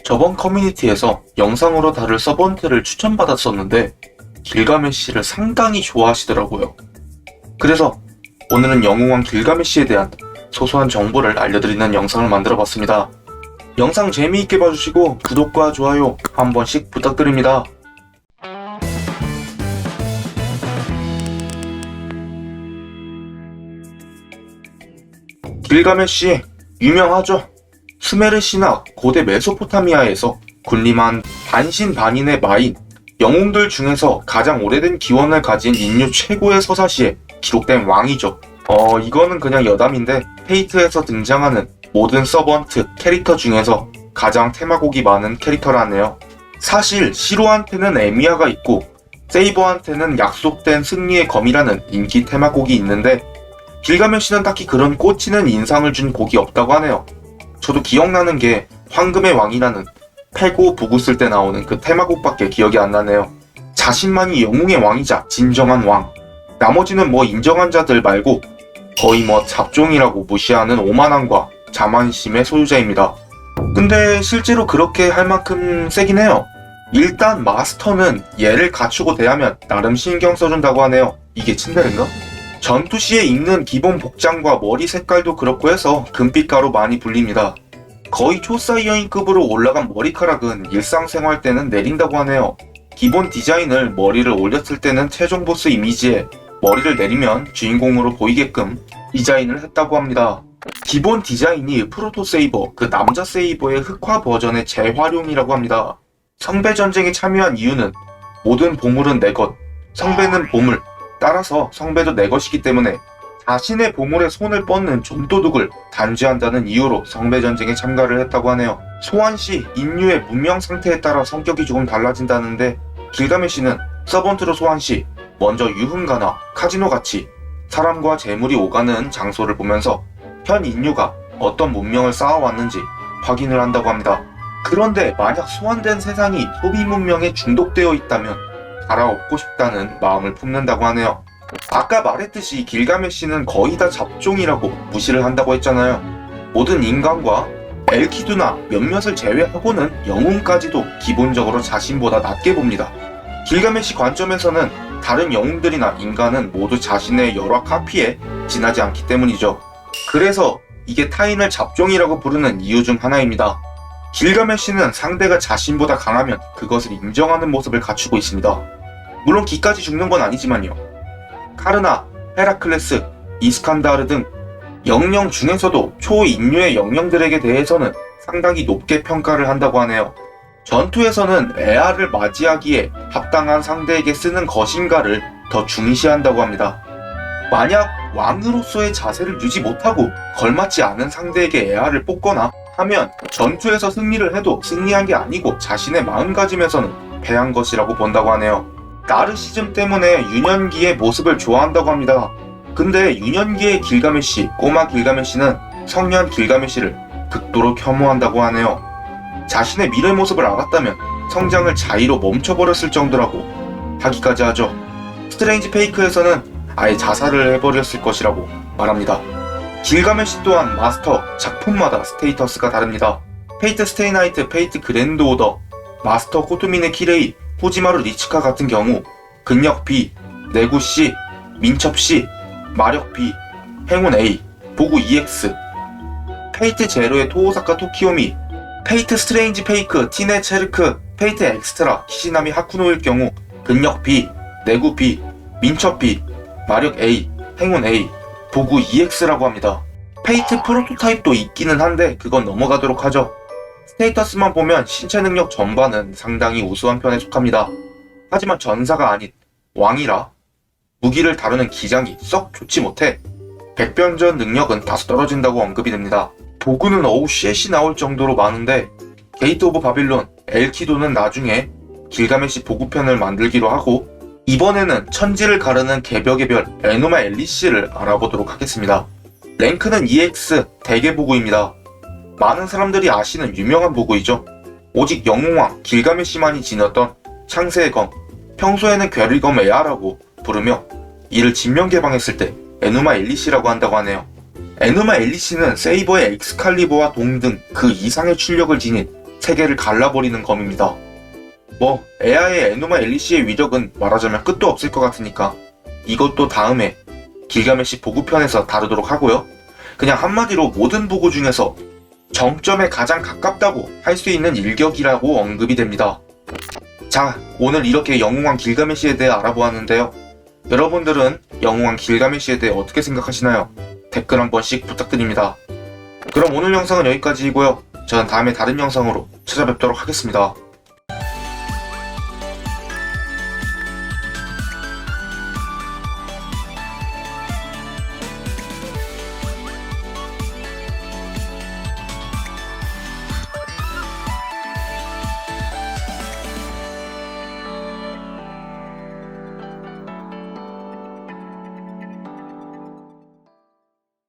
저번 커뮤니티에서 영상으로 다룰 서번트를 추천받았었는데 길가메시를 상당히 좋아하시더라고요. 그래서 오늘은 영웅왕 길가메시에 대한 소소한 정보를 알려드리는 영상을 만들어봤습니다. 영상 재미있게 봐주시고 구독과 좋아요 한 번씩 부탁드립니다. 길가메시 유명하죠? 수메르 신화 고대 메소포타미아에서 군림한 반신반인의 마인, 영웅들 중에서 가장 오래된 기원을 가진 인류 최고의 서사시에 기록된 왕이죠. 이거는 그냥 여담인데 페이트에서 등장하는 모든 서번트 캐릭터 중에서 가장 테마곡이 많은 캐릭터라네요. 사실 시로한테는 에미아가 있고 세이버한테는 약속된 승리의 검이라는 인기 테마곡이 있는데 길가메시는 딱히 그런 꽂히는 인상을 준 곡이 없다고 하네요. 저도 기억나는 게 황금의 왕이라는 패고 부구 쓸 때 나오는 그 테마곡밖에 기억이 안 나네요. 자신만이 영웅의 왕이자 진정한 왕, 나머지는 뭐 인정한 자들 말고 거의 뭐 잡종이라고 무시하는 오만함과 자만심의 소유자입니다. 근데 실제로 그렇게 할 만큼 세긴 해요. 일단 마스터는 얘를 갖추고 대하면 나름 신경 써준다고 하네요. 이게 침대인가? 전투 시에 입는 기본 복장과 머리 색깔도 그렇고 해서 금빛가로 많이 불립니다. 거의 초사이어인급으로 올라간 머리카락은 일상생활 때는 내린다고 하네요. 기본 디자인을 머리를 올렸을 때는 최종 보스 이미지에 머리를 내리면 주인공으로 보이게끔 디자인을 했다고 합니다. 기본 디자인이 프로토 세이버, 그 남자 세이버의 흑화 버전의 재활용이라고 합니다. 성배 전쟁에 참여한 이유는 모든 보물은 내 것, 성배는 보물, 따라서 성배도 내 것이기 때문에 자신의 보물에 손을 뻗는 좀도둑을 단죄한다는 이유로 성배 전쟁에 참가를 했다고 하네요. 소환 시 인류의 문명 상태에 따라 성격이 조금 달라진다는데 길가메시는 서번트로 소환 시 먼저 유흥가나 카지노 같이 사람과 재물이 오가는 장소를 보면서 현 인류가 어떤 문명을 쌓아왔는지 확인을 한다고 합니다. 그런데 만약 소환된 세상이 소비 문명에 중독되어 있다면 갈아엎고 싶다는 마음을 품는다고 하네요. 아까 말했듯이 길가메시는 거의 다 잡종이라고 무시를 한다고 했잖아요. 모든 인간과 엘키두나 몇몇을 제외하고는 영웅까지도 기본적으로 자신보다 낮게 봅니다. 길가메시 관점에서는 다른 영웅들이나 인간은 모두 자신의 열화 카피에 지나지 않기 때문이죠. 그래서 이게 타인을 잡종이라고 부르는 이유 중 하나입니다. 길가메시는 상대가 자신보다 강하면 그것을 인정하는 모습을 갖추고 있습니다. 물론 기까지 죽는 건 아니지만요. 카르나, 헤라클레스, 이스칸다르 등 영령 중에서도 초인류의 영령들에게 대해서는 상당히 높게 평가를 한다고 하네요. 전투에서는 에아를 맞이하기에 합당한 상대에게 쓰는 것인가를 더 중시한다고 합니다. 만약 왕으로서의 자세를 유지 못하고 걸맞지 않은 상대에게 에아를 뽑거나 하면 전투에서 승리를 해도 승리한 게 아니고 자신의 마음가짐에서는 패한 것이라고 본다고 하네요. 나르시즘 때문에 유년기의 모습을 좋아한다고 합니다. 근데 유년기의 길가메시, 꼬마 길가메시는 성년 길가메시를 극도로 혐오한다고 하네요. 자신의 미래 모습을 알았다면 성장을 자의로 멈춰버렸을 정도라고 하기까지 하죠. 스트레인지 페이크에서는 아예 자살을 해버렸을 것이라고 말합니다. 길가메시 또한 마스터, 작품마다 스테이터스가 다릅니다. 페이트 스테이나이트, 페이트 그랜드 오더, 마스터 코토미네 키레이, 호지마루 리츠카 같은 경우 근력 B, 내구 C, 민첩 C, 마력 B, 행운 A, 보구 EX, 페이트 제로의 토오사카 토키오미, 페이트 스트레인지 페이크, 티네 체르크, 페이트 엑스트라, 키시나미 하쿠노일 경우 근력 B, 내구 B, 민첩 B, 마력 A, 행운 A, 보구 EX라고 합니다. 페이트 프로토타입도 있기는 한데 그건 넘어가도록 하죠. 스테이터스만 보면 신체 능력 전반은 상당히 우수한 편에 속합니다. 하지만 전사가 아닌 왕이라 무기를 다루는 기장이 썩 좋지 못해 백변전 능력은 다소 떨어진다고 언급이 됩니다. 보구는 어우 쉣이 나올 정도로 많은데 게이트 오브 바빌론, 엘키도는 나중에 길가메시 보구편을 만들기로 하고 이번에는 천지를 가르는 개벽의 별 에노마 엘리시를 알아보도록 하겠습니다. 랭크는 EX 대개보구입니다. 많은 사람들이 아시는 유명한 보구이죠. 오직 영웅왕 길가메시만이 지녔던 창세의 검, 평소에는 괴리검 에아라고 부르며 이를 진명 개방했을 때 에누마 엘리시라고 한다고 하네요. 에누마 엘리시는 세이버의 엑스칼리버와 동등 그 이상의 출력을 지닌 세계를 갈라버리는 검입니다. 뭐 에아의 에누마 엘리시의 위력은 말하자면 끝도 없을 것 같으니까 이것도 다음에 길가메시 보고편에서 다루도록 하고요. 그냥 한마디로 모든 보고 중에서 정점에 가장 가깝다고 할 수 있는 일격이라고 언급이 됩니다. 자, 오늘 이렇게 영웅왕 길가메시에 대해 알아보았는데요. 여러분들은 영웅왕 길가메시에 대해 어떻게 생각하시나요? 댓글 한 번씩 부탁드립니다. 그럼 오늘 영상은 여기까지이고요. 저는 다음에 다른 영상으로 찾아뵙도록 하겠습니다.